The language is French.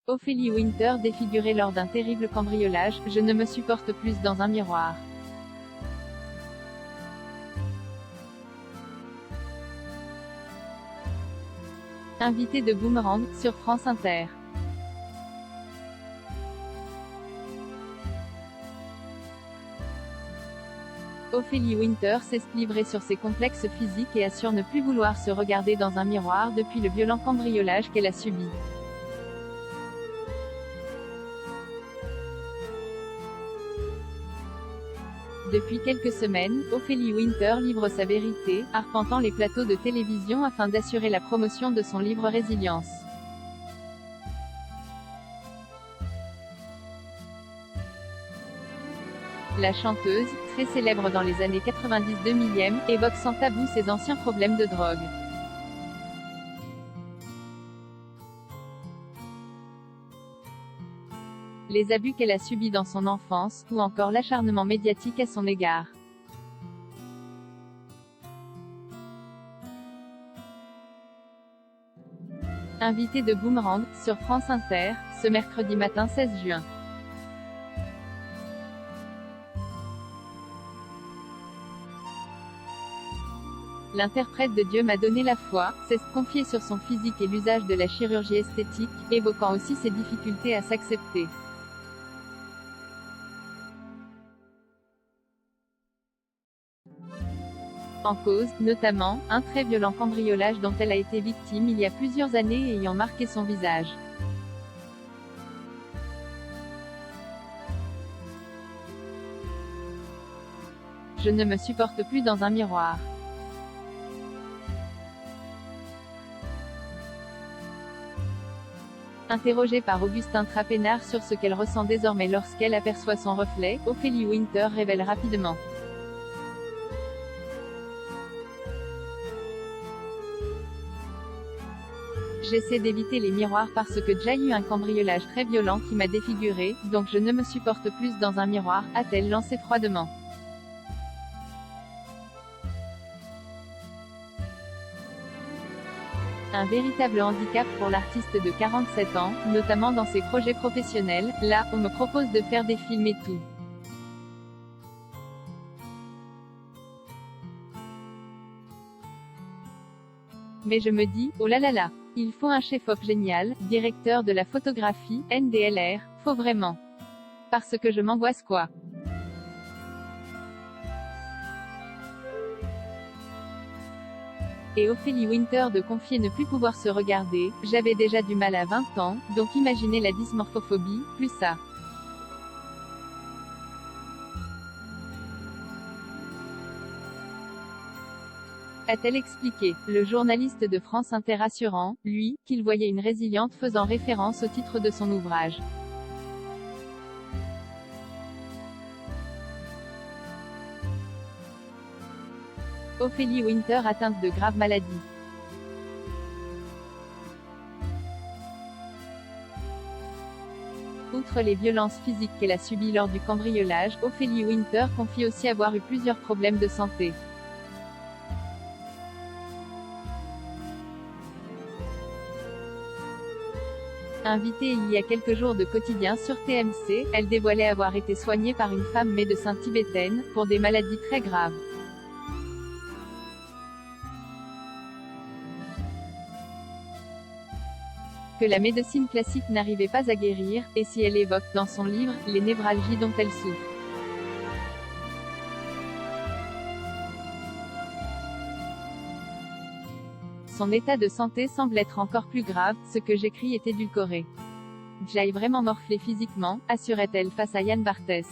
Ophélie Winter défigurée lors d'un terrible cambriolage, je ne me supporte plus dans un miroir. Invité de Boomerang, sur France Inter. Ophélie Winter s'est livrée sur ses complexes physiques et assure ne plus vouloir se regarder dans un miroir depuis le violent cambriolage qu'elle a subi. Depuis quelques semaines, Ophélie Winter livre sa vérité, arpentant les plateaux de télévision afin d'assurer la promotion de son livre Résilience. La chanteuse, très célèbre dans les années 90-2000, évoque sans tabou ses anciens problèmes de drogue. Les abus qu'elle a subis dans son enfance, ou encore l'acharnement médiatique à son égard. Invité de Boomerang, sur France Inter, ce mercredi matin 16 juin. L'interprète de Dieu m'a donné la foi, s'est confié sur son physique et l'usage de la chirurgie esthétique, évoquant aussi ses difficultés à s'accepter. En cause, notamment, un très violent cambriolage dont elle a été victime il y a plusieurs années et ayant marqué son visage. Je ne me supporte plus dans un miroir. Interrogée par Augustin Trapenard sur ce qu'elle ressent désormais lorsqu'elle aperçoit son reflet, Ophélie Winter révèle rapidement. J'essaie d'éviter les miroirs parce que j'ai eu un cambriolage très violent qui m'a défigurée, donc je ne me supporte plus dans un miroir, a-t-elle lancé froidement. Un véritable handicap pour l'artiste de 47 ans, notamment dans ses projets professionnels. Là, on me propose de faire des films et tout. Mais je me dis, oh là là là, il faut un chef-op génial, directeur de la photographie, NDLR, faut vraiment. Parce que je m'angoisse quoi. Et Ophélie Winter de confier ne plus pouvoir se regarder, j'avais déjà du mal à 20 ans, donc imaginez la dysmorphophobie, plus ça. A-t-elle expliqué, le journaliste de France Inter assurant, lui, qu'il voyait une résiliente faisant référence au titre de son ouvrage. Ophélie Winter atteinte de graves maladies. Outre les violences physiques qu'elle a subies lors du cambriolage, Ophélie Winter confie aussi avoir eu plusieurs problèmes de santé. Invitée il y a quelques jours de Quotidien sur TMC, elle dévoilait avoir été soignée par une femme médecin tibétaine, pour des maladies très graves. Que la médecine classique n'arrivait pas à guérir, et si elle évoque, dans son livre, les névralgies dont elle souffre. Son état de santé semble être encore plus grave, ce que j'écris est édulcoré. J'ai vraiment morflé physiquement, assurait-elle face à Yann Barthès.